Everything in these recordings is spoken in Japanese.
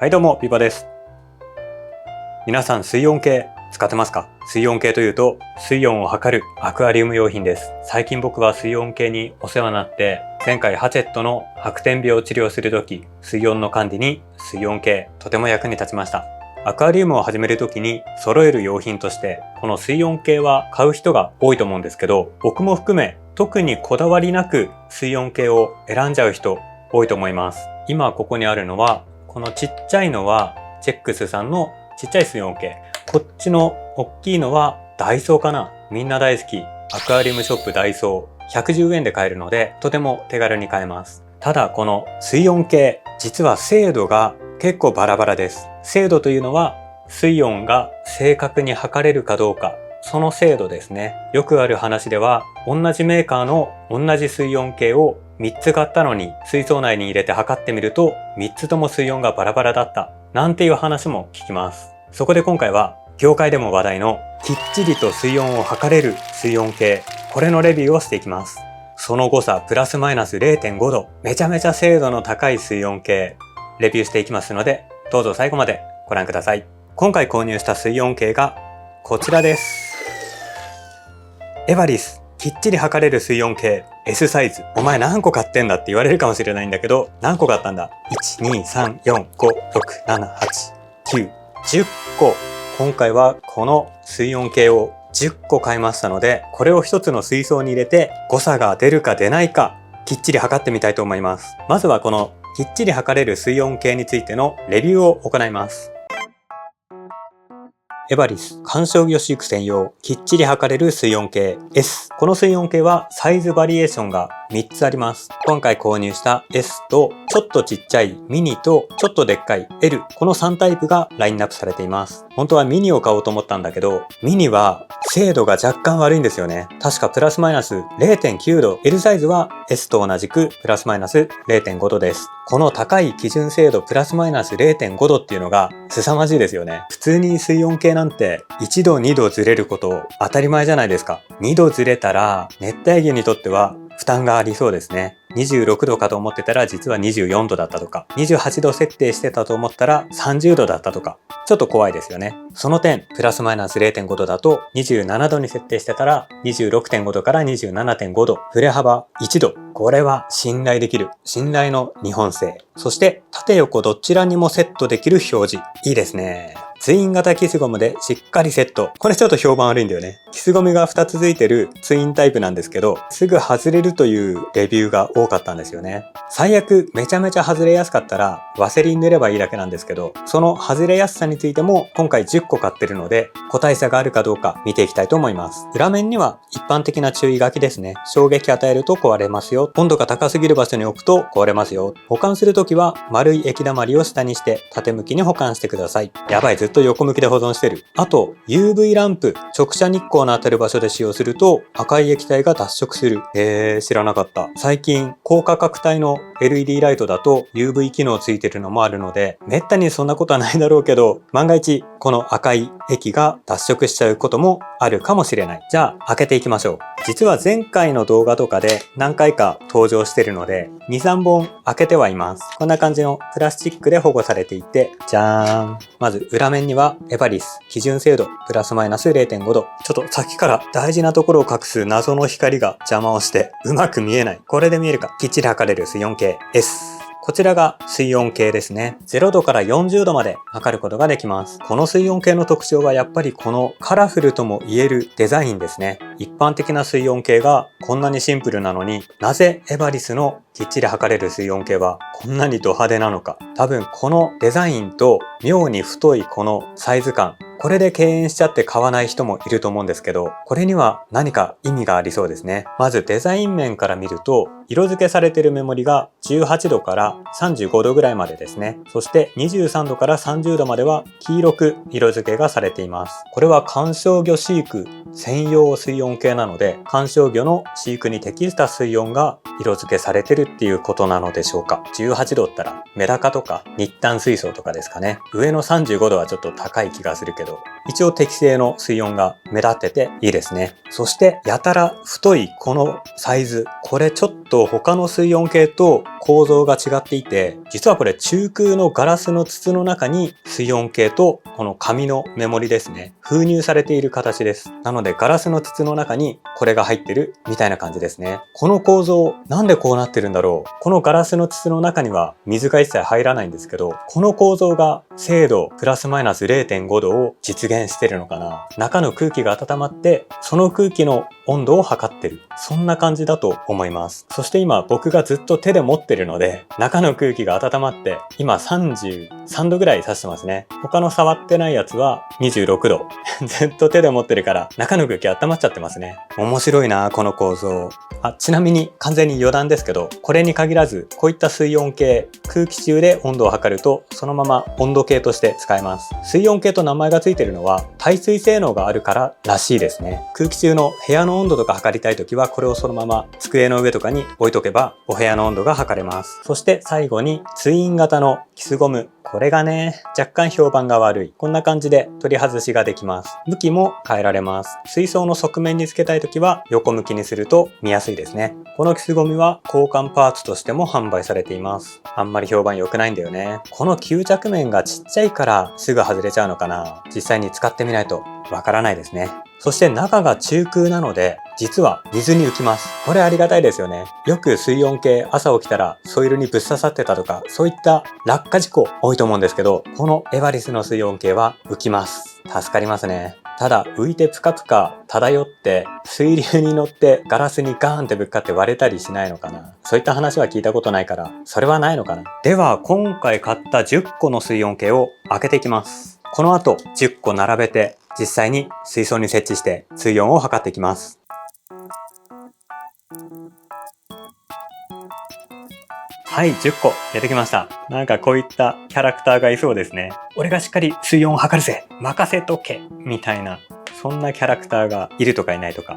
はいどうも、ビバです。皆さん水温計使ってますか？水温計というと水温を測るアクアリウム用品です。最近僕は水温計にお世話になって、前回ハチェットの白点病を治療するとき、水温の管理に水温計とても役に立ちました。アクアリウムを始めるときに揃える用品として、この水温計は買う人が多いと思うんですけど、僕も含め特にこだわりなく水温計を選んじゃう人多いと思います。今ここにあるのは、このちっちゃいのはチェックスさんのちっちゃい水温計。こっちの大きいのはダイソーかな。みんな大好きアクアリウムショップダイソー。110円で買えるのでとても手軽に買えます。ただこの水温計、実は精度が結構バラバラです。精度というのは水温が正確に測れるかどうか、その精度ですね。よくある話では、同じメーカーの同じ水温計を3つ買ったのに水槽内に入れて測ってみると3つとも水温がバラバラだったなんていう話も聞きます。そこで今回は業界でも話題のきっちりと水温を測れる水温計、これのレビューをしていきます。その誤差プラスマイナス 0.5 度、めちゃめちゃ精度の高い水温計レビューしていきますので、どうぞ最後までご覧ください。今回購入した水温計がこちらです。エバリスきっちり測れる水温計 S サイズ。お前何個買ってんだって言われるかもしれないんだけど、何個買ったんだ？ 1,2,3,4,5,6,7,8,9,10 個。今回はこの水温計を10個買いましたので、これを一つの水槽に入れて誤差が出るか出ないかきっちり測ってみたいと思います。まずはこのきっちり測れる水温計についてのレビューを行います。エバリス観賞魚飼育専用きっちり測れる水温計 S。 この水温計はサイズバリエーションが3つあります。今回購入した S とちょっとちっちゃいミニとちょっとでっかい L、 この3タイプがラインナップされています。本当はミニを買おうと思ったんだけど、ミニは精度が若干悪いんですよね。確かプラスマイナス 0.9 度、L サイズは S と同じくプラスマイナス 0.5 度です。この高い基準精度プラスマイナス 0.5 度っていうのが凄まじいですよね。普通に水温計なんて1度2度ずれること当たり前じゃないですか。2度ずれたら熱帯魚にとっては負担がありそうですね。26度かと思ってたら実は24度だったとか、28度設定してたと思ったら30度だったとか、ちょっと怖いですよね。その点、プラスマイナス 0.5 度だと27度に設定してたら 26.5 度から 27.5 度、振れ幅1度。これは信頼できる、信頼の日本製。そして縦横どちらにもセットできる表示。いいですね。ツイン型キスゴムでしっかりセット。これちょっと評判悪いんだよね。キスゴムが2つ付いてるツインタイプなんですけど、すぐ外れるというレビューが多かったんですよね。最悪めちゃめちゃ外れやすかったらワセリン塗ればいいだけなんですけど、その外れやすさについても今回10個買ってるので、個体差があるかどうか見ていきたいと思います。裏面には一般的な注意書きですね。衝撃与えると壊れますよ。温度が高すぎる場所に置くと壊れますよ。保管するときは丸い液だまりを下にして縦向きに保管してください。やばい、ずっと横向きで保存してる。あと UV ランプ、直射日光の当たる場所で使用すると赤い液体が脱色する。知らなかった。最近高価格帯の LED ライトだと UV 機能ついてるのもあるので、めったにそんなことはないだろうけど、万が一この赤い液が脱色しちゃうこともあるかもしれない。じゃあ開けていきましょう。実は前回の動画とかで何回か登場してるので 2,3 本開けてはいます。こんな感じのプラスチックで保護されていて、じゃーん。まず裏面にはエバリス基準精度プラスマイナス 0.5 度。ちょっとさっきから大事なところを隠す謎の光が邪魔をしてうまく見えない。これで見えるか。きっちり測れる水温計 S。こちらが水温計ですね。0度から40度まで測ることができます。この水温計の特徴はやっぱりこのカラフルとも言えるデザインですね。一般的な水温計がこんなにシンプルなのに、なぜエバリスのきっちり測れる水温計はこんなにド派手なのか。多分このデザインと妙に太いこのサイズ感、これで敬遠しちゃって買わない人もいると思うんですけど、これには何か意味がありそうですね。まずデザイン面から見ると、色付けされているメモリが18度から35度ぐらいまでですね。そして23度から30度までは黄色く色付けがされています。これは観賞魚飼育専用水温計なので、観賞魚の飼育に適した水温が色付けされてるっていうことなのでしょうか。18度ったらメダカとか日炭水槽とかですかね。上の35度はちょっと高い気がするけど、一応適正の水温が目立ってていいですね。そしてやたら太いこのサイズ、これちょっと他の水温計と構造が違っていて、実はこれ中空のガラスの筒の中に水温計とこの紙のメモリですね、封入されている形です。なのでガラスの筒の中にこれが入ってるみたいな感じですね。この構造なんでこうなってるんだろう。このガラスの筒の中には水が一切入らないんですけど、この構造が精度プラスマイナス 0.5 度を実現してるのかな。中の空気が温まってその空気の温度を測ってる、そんな感じだと思います。そして今僕がずっと手で持ってるので、中の空気が温まって今33度ぐらい指してますね。他の触ってないやつは26度ずっと手で持ってるから中の空気温まっちゃってますね。面白いなこの構造。ちなみに完全に余談ですけど、これに限らずこういった水温計、空気中で温度を測るとそのまま温度計として使えます。水温計と名前がついてるのは耐水性能があるかららしいですね。空気中の部屋の温度とか測りたいときはこれをそのまま机の上とかに置いとけばお部屋の温度が測れます。そして最後にツイン型のキスゴム、これがね若干評判が悪い。こんな感じで取り外しができます。向きも変えられます。水槽の側面につけたいときは横向きにすると見やすいですね。このキスゴミは交換パーツとしても販売されています。あんまり評判良くないんだよね。この吸着面がちっちゃいからすぐ外れちゃうのかな。実際に使ってみないとわからないですね。そして中が中空なので実は水に浮きます。これありがたいですよね。よく水温計朝起きたらソイルにぶっ刺さってたとか、そういった落下事故多いと思うんですけど、このエバリスの水温計は浮きます。助かりますね。ただ浮いてプカプカ漂って水流に乗ってガラスにガーンってぶっかって割れたりしないのかな。そういった話は聞いたことないからそれはないのかな。では今回買った10個の水温計を開けていきます。この後10個並べて実際に水槽に設置して水温を測っていきます。はい、10個出てきました。なんかこういったキャラクターがいそうですね。俺がしっかり水温を測るぜ、任せとけみたいな、そんなキャラクターがいるとかいないとか。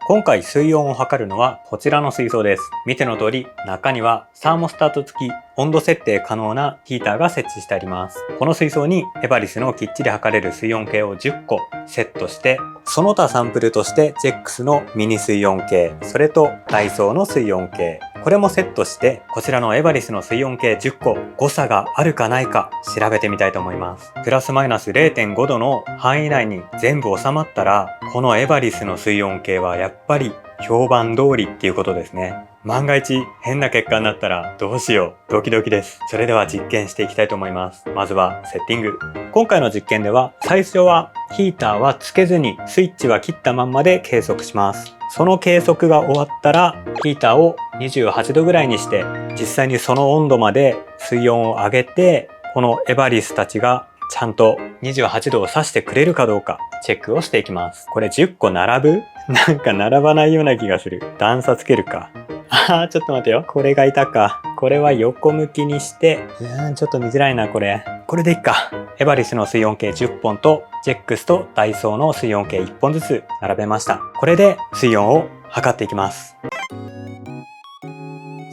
今回水温を測るのはこちらの水槽です。見ての通り中にはサーモスタート付き温度設定可能なヒーターが設置してあります。この水槽にエバリスのきっちり測れる水温計を10個セットして、その他サンプルとしてジェックスのミニ水温計、それとダイソーの水温計、これもセットしてこちらのエバリスの水温計10個誤差があるかないか調べてみたいと思います。プラスマイナス 0.5 度の範囲内に全部収まったら、このエバリスの水温計はやっぱり評判通りっていうことですね。万が一変な結果になったらどうしよう、ドキドキです。それでは実験していきたいと思います。まずはセッティング。今回の実験では最初はヒーターはつけずにスイッチは切ったまんまで計測します。その計測が終わったらヒーターを28度ぐらいにして実際にその温度まで水温を上げて、このエバリスたちがちゃんと28度を指してくれるかどうかチェックをしていきます。これ10個並ぶ？なんか並ばないような気がする。段差つけるか。ちょっと待てよ。これがいたか。これは横向きにして、ちょっと見づらいな、これ。これでいっか。エバリスの水温計10本と、ジェックスとダイソーの水温計1本ずつ並べました。これで水温を測っていきます。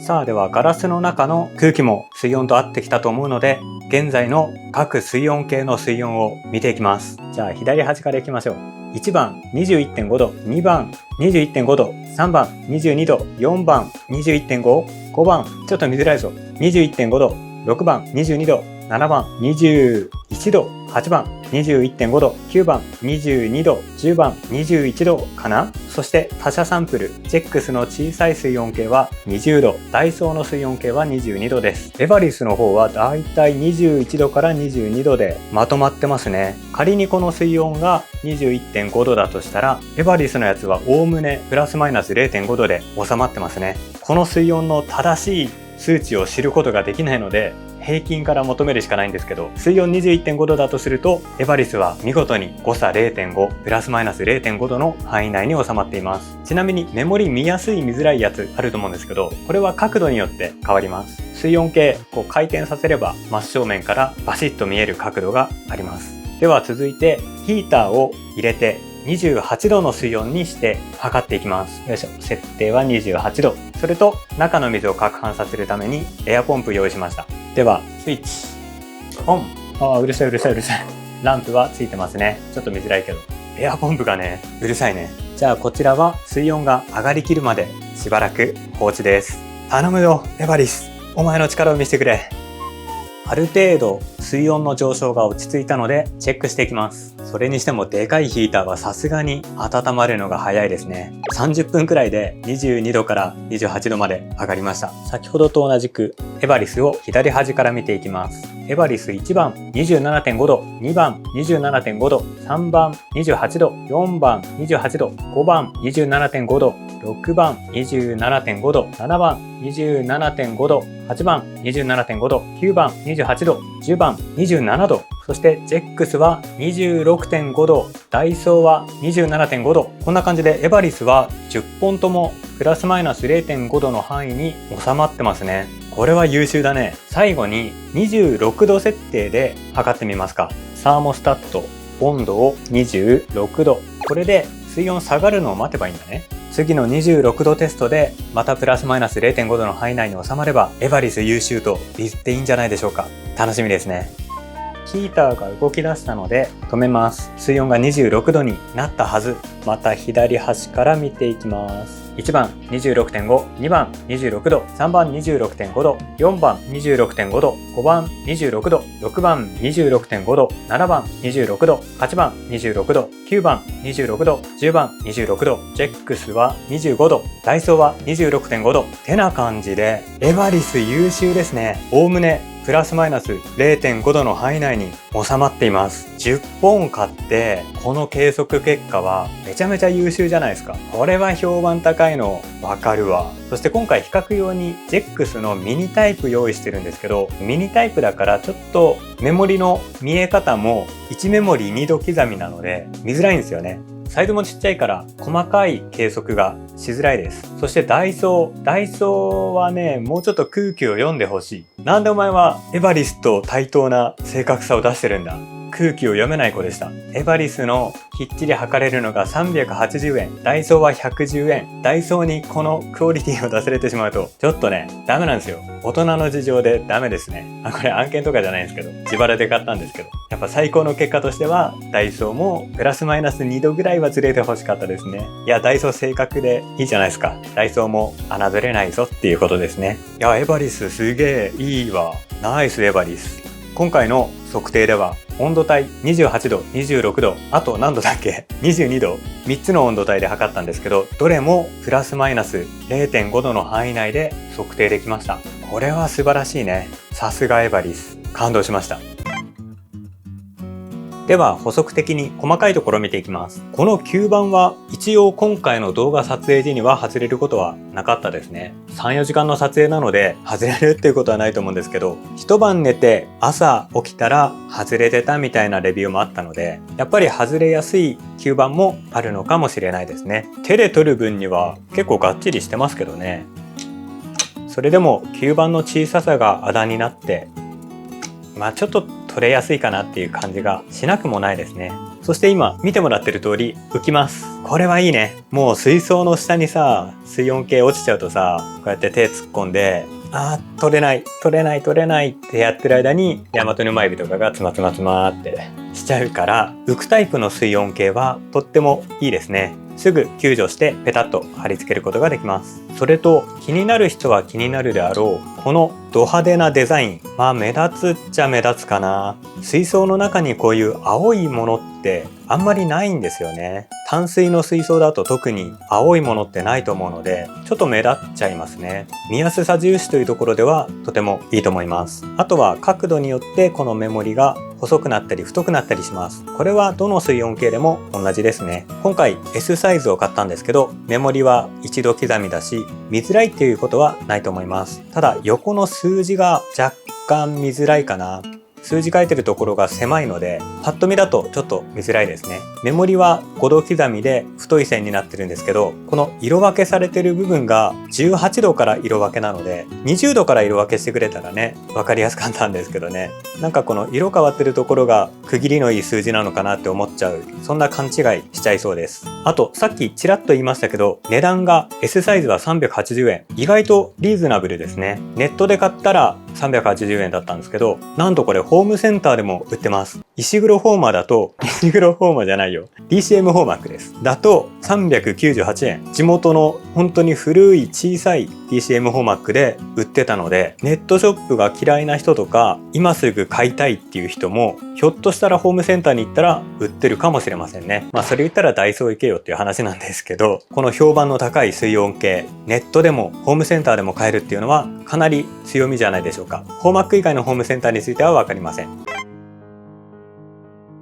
さあ、ではガラスの中の空気も水温と合ってきたと思うので、現在の各水温計の水温を見ていきます。じゃあ左端からいきましょう。1番 21.5 度、2番 21.5 度、3番22度、4番 21.5、5番ちょっと見づらいぞ 21.5 度、6番22度、7番21度、8番 21.5 度、9番22度、10番21度かな。そして他社サンプル、ジェックスの小さい水温計は20度、ダイソーの水温計は22度です。エバリスの方はだいたい21度から22度でまとまってますね。仮にこの水温が 21.5 度だとしたら、エバリスのやつはおおむねプラスマイナス 0.5 度で収まってますね。この水温の正しい数値を知ることができないので、平均から求めるしかないんですけど、水温 21.5 度だとするとエバリスは見事に誤差 0.5 プラスマイナス 0.5 度の範囲内に収まっています。ちなみにメモリ見やすい見づらいやつあると思うんですけど、これは角度によって変わります。水温計回転させれば真正面からバシッと見える角度があります。では続いてヒーターを入れて28度の水温にして測っていきます。よいしょ。設定は28度。それと中の水を攪拌させるためにエアポンプ用意しました。ではスイッチオン。うるさい。ランプはついてますね。ちょっと見づらいけど。エアポンプがね、うるさいね。じゃあこちらは水温が上がりきるまでしばらく放置です。頼むよ、エバリス。お前の力を見せてくれ。ある程度水温の上昇が落ち着いたのでチェックしていきます。それにしてもでかいヒーターはさすがに温まるのが早いですね。30分くらいで22度から28度まで上がりました。先ほどと同じくエバリスを左端から見ていきます。エバリス1番 27.5 度、2番 27.5 度、3番28度、4番28度、5番 27.5 度、6番 27.5 度、7番 27.5 度、8番 27.5 度、9番28度、10番27度、そしてジェックスは 26.5 度、ダイソーは 27.5 度。こんな感じでエバリスは10本ともプラスマイナス 0.5 度の範囲に収まってますね。これは優秀だね。最後に26度設定で測ってみますか。サーモスタット温度を26度。これで水温下がるのを待てばいいんだね。次の26度テストでまたプラスマイナス 0.5 度の範囲内に収まればエバリス優秀と言っていいんじゃないでしょうか。楽しみですね。ヒーターが動き出したので止めます。水温が26度になったはず。また左端から見ていきます。1番 26.5、2番26度、3番 26.5 度、4番 26.5 度、5番26度、6番 26.5 度、7番26度、8番26度、9番26度、10番26度、ジェックスは25度、ダイソーは 26.5 度。てな感じでエバリス優秀ですね。おおむねプラスマイナス 0.5 度の範囲内に収まっています。10本買ってこの計測結果はめちゃめちゃ優秀じゃないですか。これは評判高いのわかるわ。そして今回比較用にジェックスのミニタイプ用意してるんですけど、ミニタイプだからちょっとメモリの見え方も1メモリ2度刻みなので見づらいんですよね。サイズもちっちゃいから細かい計測がしづらいです。そしてダイソーはね、もうちょっと空気を読んでほしい。なんでお前はエバリスと対等な正確さを出してるんだ。空気を読めない子でした。エバリスのきっちり測れるのが380円、ダイソーは110円。ダイソーにこのクオリティを出されてしまうとちょっとね、ダメなんですよ。大人の事情でダメですね。これ案件とかじゃないんですけど、自腹で買ったんですけど、やっぱ最高の結果としてはダイソーもプラスマイナス2度ぐらいはずれてほしかったですね。いや、ダイソー正確でいいじゃないですか。ダイソーも侮れないぞっていうことですね。いや、エバリスすげえいいわ。ナイスエバリス。今回の測定では温度帯28度、26度、あと何度だっけ ?22 度、3つの温度帯で測ったんですけど、どれもプラスマイナス 0.5 度の範囲内で測定できました。これは素晴らしいね。さすがエバリス。感動しました。では補足的に細かいところを見ていきます。この吸盤は一応今回の動画撮影時には外れることはなかったですね。3、4時間の撮影なので外れるっていうことはないと思うんですけど、一晩寝て朝起きたら外れてたみたいなレビューもあったので、やっぱり外れやすい吸盤もあるのかもしれないですね。手で取る分には結構がっちりしてますけどね。それでも吸盤の小ささがあだになって、ちょっと取れやすいかなっていう感じがしなくもないですね。そして今見てもらってる通り浮きます。これはいいね。もう水槽の下にさ、水温計落ちちゃうとさ、こうやって手突っ込んで、取れないってやってる間に大和ぬまエビとかがつまってしちゃうから、浮くタイプの水温計はとってもいいですね。すぐ救助してペタッと貼り付けることができます。それと気になる人は気になるであろうこのド派手なデザイン、目立つっちゃ目立つかな。水槽の中にこういう青いものってあんまりないんですよね。淡水の水槽だと特に青いものってないと思うので、ちょっと目立っちゃいますね。見やすさ重視というところではとてもいいと思います。あとは角度によってこのメモリが細くなったり太くなったりします。これはどの水温計でも同じですね。今回 S サイズを買ったんですけど、メモリは一度刻みだし見づらいっていうことはないと思います。ただ横の数字が若干見づらいかな。数字書いてるところが狭いのでパッと見だとちょっと見づらいですね。メモリは5度刻みで太い線になってるんですけど、この色分けされてる部分が18度から色分けなので、20度から色分けしてくれたらね、分かりやすかったんですけどね、なんかこの色変わってるところが区切りのいい数字なのかなって思っちゃう、そんな勘違いしちゃいそうです。あとさっきちらっと言いましたけど、値段が S サイズは380円、意外とリーズナブルですね。ネットで買ったら380円だったんですけど、なんとこれホームセンターでも売ってます。石黒フォーマーだと、石黒フォーマーじゃないよ。DCM フォーマックです。だと398円。地元の本当に古い小さい DCM フォーマックで売ってたので、ネットショップが嫌いな人とか、今すぐ買いたいっていう人も、ひょっとしたらホームセンターに行ったら売ってるかもしれませんね。それ言ったらダイソー行けよっていう話なんですけど、この評判の高い水温計、ネットでもホームセンターでも買えるっていうのはかなり強みじゃないでしょうか。フォーマック以外のホームセンターについてはわかりません。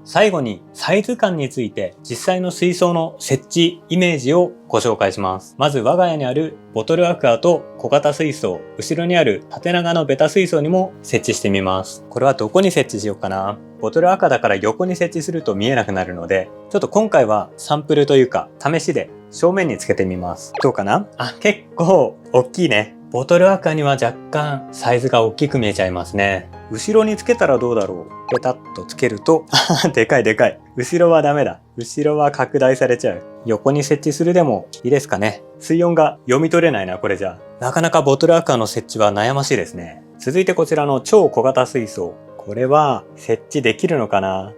最後にサイズ感について実際の水槽の設置イメージをご紹介します。まず我が家にあるボトルアクアと小型水槽、後ろにある縦長のベタ水槽にも設置してみます。これはどこに設置しようかな。ボトルアクアだから横に設置すると見えなくなるので、ちょっと今回はサンプルというか試しで正面につけてみます。どうかな？結構大きいね。ボトルアクアには若干サイズが大きく見えちゃいますね。後ろにつけたらどうだろう。ペタッとつけるとでかいでかい。後ろはダメだ。後ろは拡大されちゃう。横に設置するでもいいですかね。水温が読み取れないな、これじゃ。なかなかボトルアクアの設置は悩ましいですね。続いてこちらの超小型水槽。これは設置できるのかな？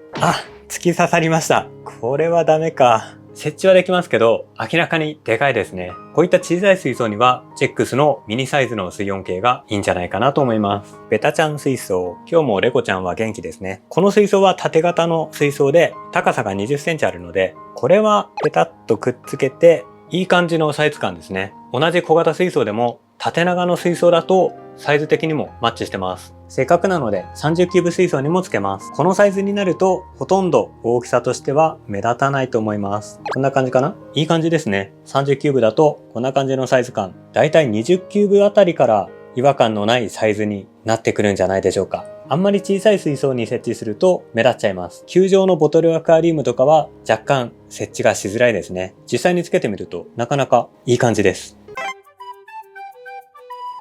突き刺さりました。これはダメか。設置はできますけど、明らかにでかいですね。こういった小さい水槽には、チェックスのミニサイズの水温計がいいんじゃないかなと思います。ベタちゃん水槽。今日もレコちゃんは元気ですね。この水槽は縦型の水槽で、高さが20センチあるので、これはペタッとくっつけて、いい感じのサイズ感ですね。同じ小型水槽でも、縦長の水槽だと、サイズ的にもマッチしてます。せっかくなので30キューブ水槽にもつけます。このサイズになるとほとんど大きさとしては目立たないと思います。こんな感じかな？いい感じですね。30キューブだとこんな感じのサイズ感。だいたい20キューブあたりから違和感のないサイズになってくるんじゃないでしょうか。あんまり小さい水槽に設置すると目立っちゃいます。球状のボトルアクアリウムとかは若干設置がしづらいですね。実際につけてみるとなかなかいい感じです。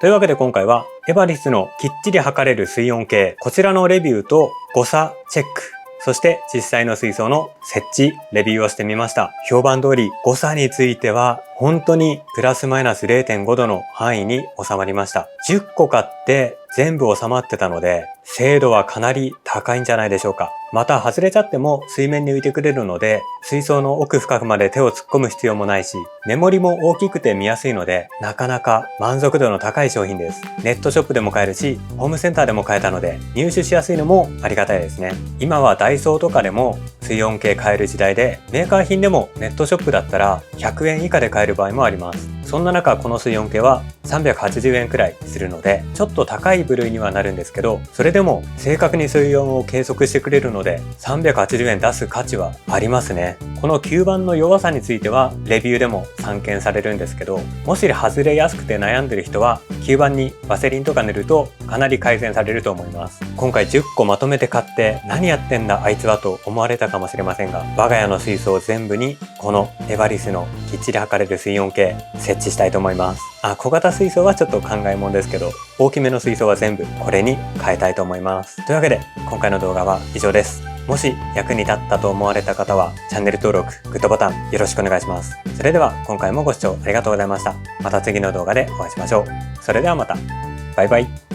というわけで今回はエバリスのきっちり測れる水温計、こちらのレビューと誤差チェック、そして実際の水槽の設置、レビューをしてみました。評判通り誤差については本当にプラスマイナス 0.5 度の範囲に収まりました。10個買って全部収まってたので、精度はかなり高いんじゃないでしょうか。また外れちゃっても水面に浮いてくれるので、水槽の奥深くまで手を突っ込む必要もないし、目盛りも大きくて見やすいので、なかなか満足度の高い商品です。ネットショップでも買えるし、ホームセンターでも買えたので、入手しやすいのもありがたいですね。今はダイソーとかでも水温計買える時代で、メーカー品でもネットショップだったら100円以下で買える場合もあります。そんな中、この水温計は380円くらいするので、ちょっと高い部類にはなるんですけど、それでも正確に水温を計測してくれるので、380円出す価値はありますね。この吸盤の弱さについてはレビューでも散見されるんですけど、もし外れやすくて悩んでる人は吸盤にワセリンとか塗るとかなり改善されると思います。今回10個まとめて買って何やってんだあいつはと思われたかもしれませんが、我が家の水槽全部にこのエバリスのきっちり測れる水温計設置したいと思います。小型水槽はちょっと考えもんですけど、大きめの水槽は全部これに変えたいと思います。というわけで今回の動画は以上です。もし役に立ったと思われた方はチャンネル登録、グッドボタンよろしくお願いします。それでは今回もご視聴ありがとうございました。また次の動画でお会いしましょう。それではまた。バイバイ。